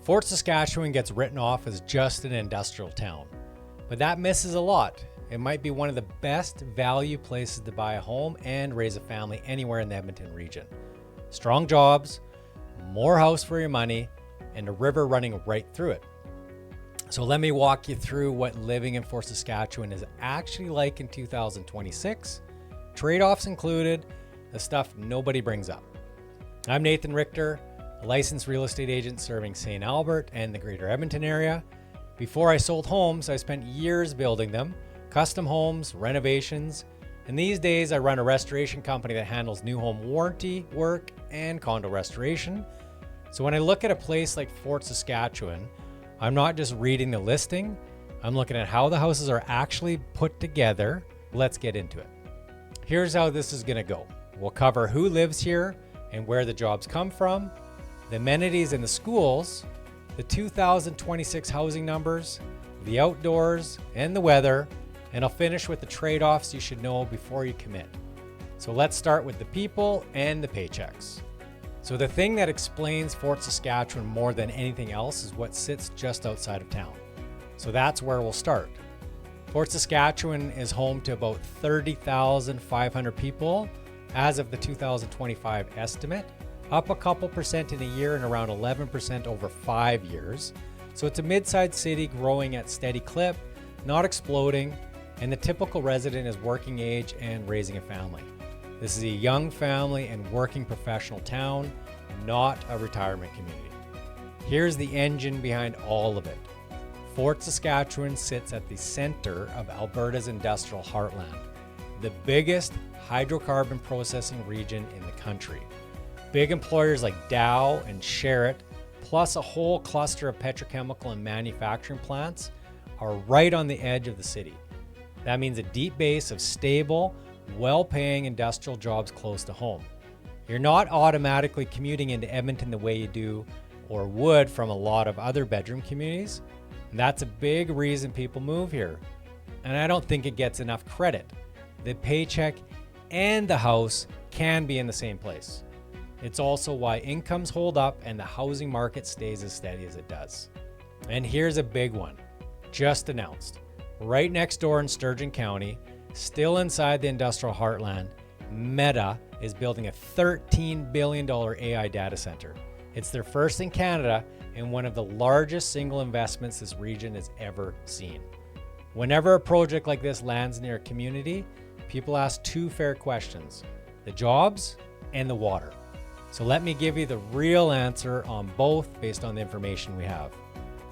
Fort Saskatchewan gets written off as just an industrial town, but that misses a lot. It might be one of the best value places to buy a home and raise a family anywhere in the Edmonton region. Strong jobs, more house for your money, and a river running right through it. So let me walk you through what living in Fort Saskatchewan is actually like in 2026. Trade-offs included, the stuff nobody brings up. I'm Nathan Richter, a licensed real estate agent serving St. Albert and the greater Edmonton area. Before I sold homes, I spent years building them, custom homes, renovations, and these days I run a restoration company that handles new home warranty work and condo restoration. So when I look at a place like Fort Saskatchewan, I'm not just reading the listing, I'm looking at how the houses are actually put together. Let's get into it. Here's how this is gonna go. We'll cover who lives here and where the jobs come from, the amenities in the schools, the 2026 housing numbers, the outdoors, and the weather, and I'll finish with the trade-offs you should know before you commit. So let's start with the people and the paychecks. So the thing that explains Fort Saskatchewan more than anything else is what sits just outside of town. So that's where we'll start. Fort Saskatchewan is home to about 30,500 people as of the 2025 estimate, up a couple percent in a year and around 11% over 5 years. So it's a mid-sized city growing at steady clip, not exploding, and the typical resident is working age and raising a family. This is a young family and working professional town, not a retirement community. Here's the engine behind all of it. Fort Saskatchewan sits at the center of Alberta's industrial heartland, the biggest hydrocarbon processing region in the country. Big employers like Dow and Sherritt, plus a whole cluster of petrochemical and manufacturing plants, are right on the edge of the city. That means a deep base of stable, well-paying industrial jobs close to home. You're not automatically commuting into Edmonton the way you do or would from a lot of other bedroom communities. And that's a big reason people move here. And I don't think it gets enough credit. The paycheck and the house can be in the same place. It's also why incomes hold up and the housing market stays as steady as it does. And here's a big one, just announced. Right next door in Sturgeon County, still inside the industrial heartland, Meta is building a $13 billion AI data center. It's their first in Canada and one of the largest single investments this region has ever seen. Whenever a project like this lands near a community, people ask two fair questions, the jobs and the water. So let me give you the real answer on both based on the information we have.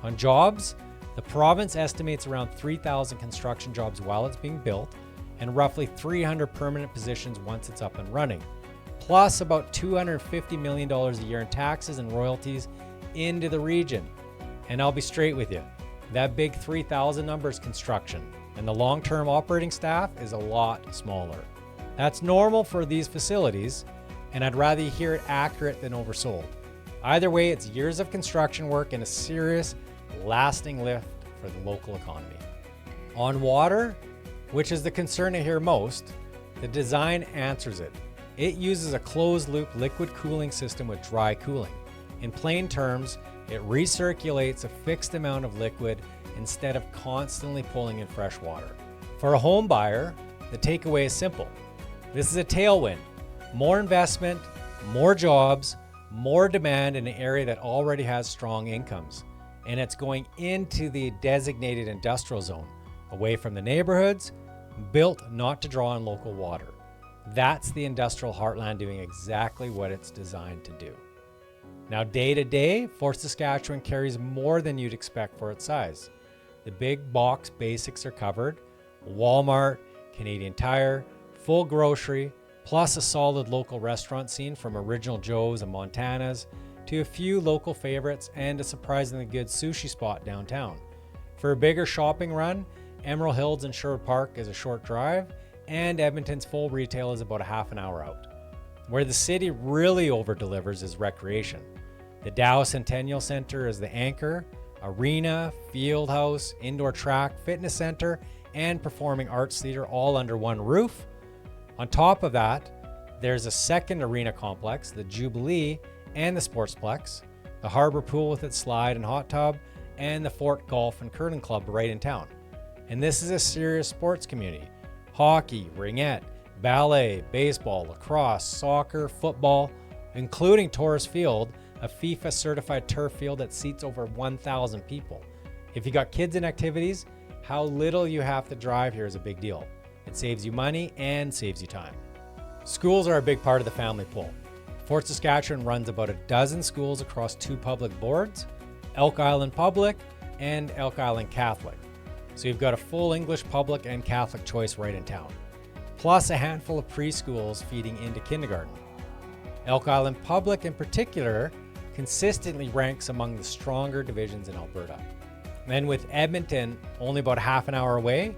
On jobs, the province estimates around 3,000 construction jobs while it's being built and roughly 300 permanent positions once it's up and running, plus about $250 million a year in taxes and royalties into the region. And I'll be straight with you, that big 3,000 number is construction, and the long-term operating staff is a lot smaller. That's normal for these facilities, and I'd rather you hear it accurate than oversold. Either way, it's years of construction work and a serious, lasting lift for the local economy. On water, which is the concern I hear most, the design answers it. It uses a closed-loop liquid cooling system with dry cooling. In plain terms, it recirculates a fixed amount of liquid instead of constantly pulling in fresh water. For a home buyer, the takeaway is simple. This is a tailwind. More investment, more jobs, more demand in an area that already has strong incomes. And it's going into the designated industrial zone, away from the neighborhoods, built not to draw on local water. That's the industrial heartland doing exactly what it's designed to do. Now, day to day, Fort Saskatchewan carries more than you'd expect for its size. The big box basics are covered: Walmart, Canadian Tire, full grocery, plus a solid local restaurant scene from Original Joe's and Montana's to a few local favorites and a surprisingly good sushi spot downtown. For a bigger shopping run, Emerald Hills and Sherwood Park is a short drive, and Edmonton's full retail is about a half an hour out. Where the city really over-delivers is recreation. The Dow Centennial Center is the anchor, arena, field house, indoor track, fitness center, and performing arts theater all under one roof. On top of that, there's a second arena complex, the Jubilee and the Sportsplex, the Harbor Pool with its slide and hot tub, and the Fort Golf and Curling Club right in town. And this is a serious sports community. Hockey, ringette, ballet, baseball, lacrosse, soccer, football, including Torres Field, a FIFA certified turf field that seats over 1,000 people. If you got kids in activities, how little you have to drive here is a big deal. It saves you money and saves you time. Schools are a big part of the family pool. Fort Saskatchewan runs about a dozen schools across 2 public boards, Elk Island Public and Elk Island Catholic. So you've got a full English public and Catholic choice right in town, plus a handful of preschools feeding into kindergarten. Elk Island Public in particular consistently ranks among the stronger divisions in Alberta. Then with Edmonton only about half an hour away,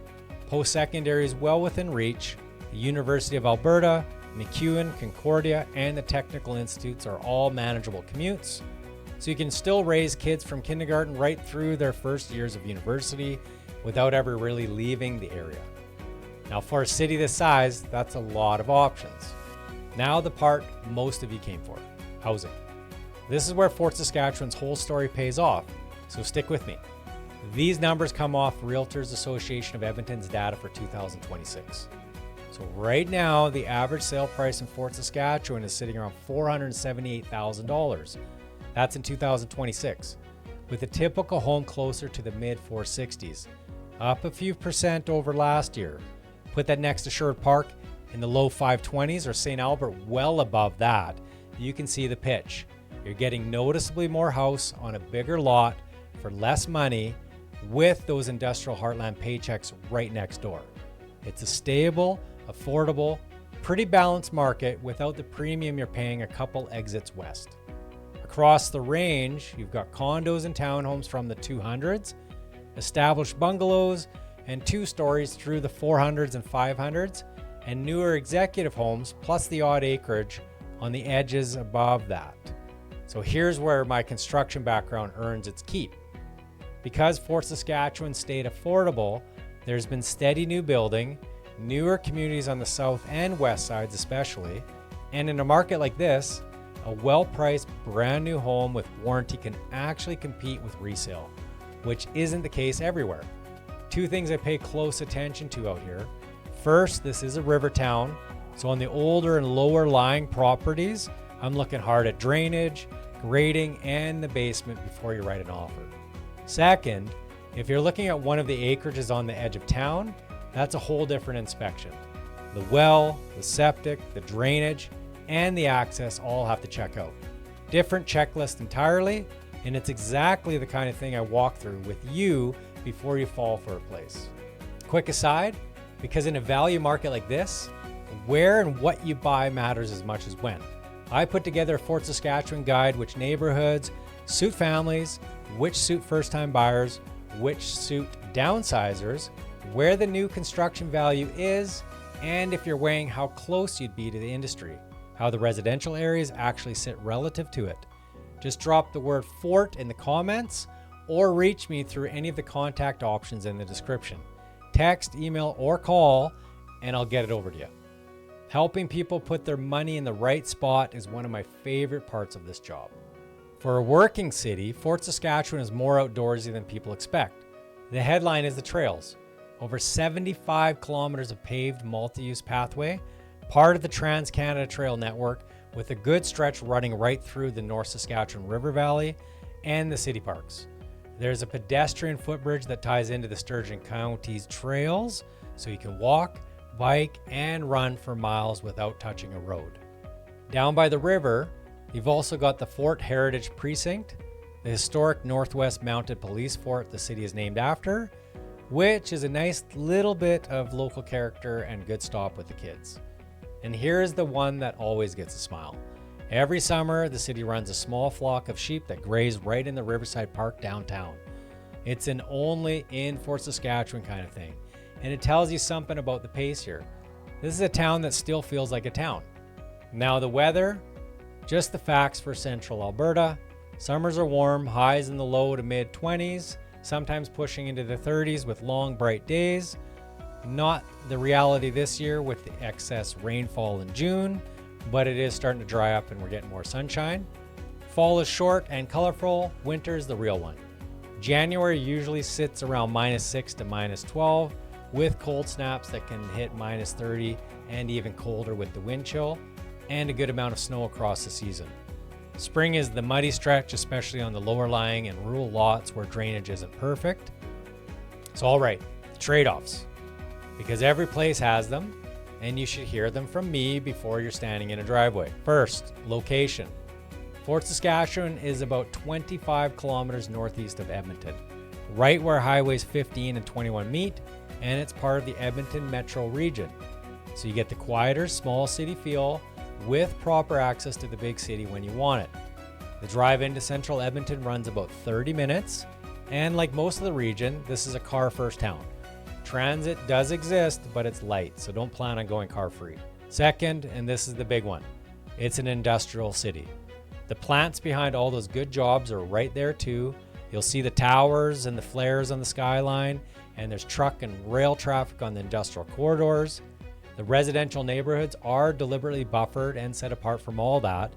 post-secondary is well within reach. The University of Alberta, MacEwan, Concordia, and the Technical Institutes are all manageable commutes. So you can still raise kids from kindergarten right through their first years of university without ever really leaving the area. Now for a city this size, that's a lot of options. Now the part most of you came for, housing. This is where Fort Saskatchewan's whole story pays off, so stick with me. These numbers come off Realtors Association of Edmonton's data for 2026. So right now, the average sale price in Fort Saskatchewan is sitting around $478,000. That's in 2026, with a typical home closer to the mid 460s, up a few percent over last year. Put that next to Sherwood Park in the low 520s or St. Albert well above that. You can see the pitch. You're getting noticeably more house on a bigger lot for less money with those industrial heartland paychecks right next door. It's a stable, affordable, pretty balanced market without the premium you're paying a couple exits west. Across the range, you've got condos and townhomes from the 200s, established bungalows, and 2 stories through the 400s and 500s, and newer executive homes, plus the odd acreage on the edges above that. So here's where my construction background earns its keep. Because Fort Saskatchewan stayed affordable, there's been steady new building, newer communities on the south and west sides especially, and in a market like this, a well-priced brand new home with warranty can actually compete with resale, which isn't the case everywhere. 2 things I pay close attention to out here. First, this is a river town, so on the older and lower lying properties, I'm looking hard at drainage, grading, and the basement before you write an offer. Second, if you're looking at one of the acreages on the edge of town, that's a whole different inspection. The well, the septic, the drainage, and the access all have to check out. Different checklist entirely, and it's exactly the kind of thing I walk through with you before you fall for a place. Quick aside, because in a value market like this, where and what you buy matters as much as when. I put together a Fort Saskatchewan guide which neighborhoods suit families, which suit first-time buyers, which suit downsizers, where the new construction value is, and if you're weighing how close you'd be to the industry, how the residential areas actually sit relative to it. Just drop the word Fort in the comments or reach me through any of the contact options in the description. Text, email, or call, and I'll get it over to you. Helping people put their money in the right spot is one of my favorite parts of this job. For a working city, Fort Saskatchewan is more outdoorsy than people expect. The headline is the trails. Over 75 kilometers of paved multi-use pathway, part of the Trans-Canada Trail Network, with a good stretch running right through the North Saskatchewan River Valley and the city parks. There's a pedestrian footbridge that ties into the Sturgeon County's trails, so you can walk, bike, and run for miles without touching a road. Down by the river, you've also got the Fort Heritage Precinct, the historic Northwest Mounted Police Fort the city is named after, which is a nice little bit of local character and good stop with the kids. And here's the one that always gets a smile. Every summer, the city runs a small flock of sheep that graze right in the Riverside Park downtown. It's an only in Fort Saskatchewan kind of thing, and it tells you something about the pace here. This is a town that still feels like a town. Now the weather, just the facts for central Alberta. Summers are warm, highs in the low to mid 20s, sometimes pushing into the 30s with long bright days. Not the reality this year with the excess rainfall in June, but it is starting to dry up and we're getting more sunshine. fall is short and colorful, winter is the real one. January usually sits around -6 to -12 with cold snaps that can hit -30 and even colder with the wind chill, and a good amount of snow across the season. Spring is the muddy stretch, especially on the lower lying and rural lots where drainage isn't perfect. So all right, the trade-offs, because every place has them, and you should hear them from me before you're standing in a driveway. First, location. Fort Saskatchewan is about 25 kilometers northeast of Edmonton, right where highways 15 and 21 meet, and it's part of the Edmonton metro region. So you get the quieter, small city feel with proper access to the big city when you want it. The drive into central Edmonton runs about 30 minutes, and like most of the region, this is a car-first town. Transit does exist, but it's light, so don't plan on going car-free. Second, and this is the big one, it's an industrial city. The plants behind all those good jobs are right there too. You'll see the towers and the flares on the skyline, and there's truck and rail traffic on the industrial corridors. The residential neighborhoods are deliberately buffered and set apart from all that,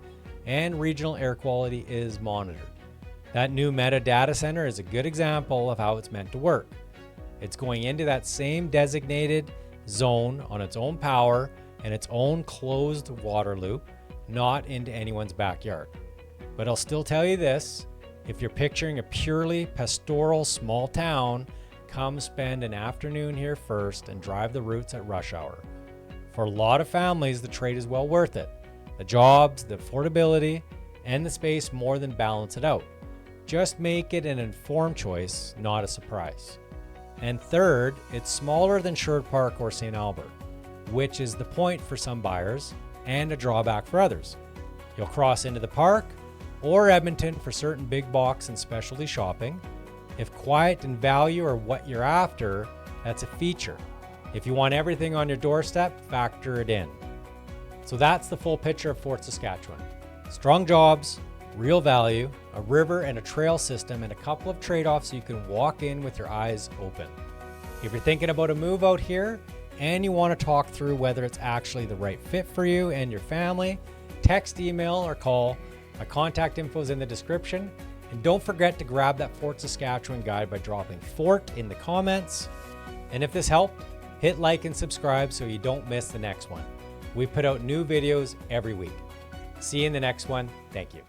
and regional air quality is monitored. That new Meta data center is a good example of how it's meant to work. It's going into that same designated zone on its own power and its own closed water loop, not into anyone's backyard. But I'll still tell you this, if you're picturing a purely pastoral small town, come spend an afternoon here first and drive the routes at rush hour. For a lot of families, the trade is well worth it. The jobs, the affordability, and the space more than balance it out. Just make it an informed choice, not a surprise. And third, it's smaller than Sherwood Park or St. Albert, which is the point for some buyers and a drawback for others. You'll cross into the park or Edmonton for certain big box and specialty shopping. If quiet and value are what you're after, that's a feature. If you want everything on your doorstep, factor it in. So that's the full picture of Fort Saskatchewan. Strong jobs, real value, a river and a trail system, and a couple of trade-offs so you can walk in with your eyes open. If you're thinking about a move out here and you want to talk through whether it's actually the right fit for you and your family, text, email, or call. My contact info is in the description. And don't forget to grab that Fort Saskatchewan guide by dropping Fort in the comments. And if this helped, hit like and subscribe so you don't miss the next one. We put out new videos every week. See you in the next one. Thank you.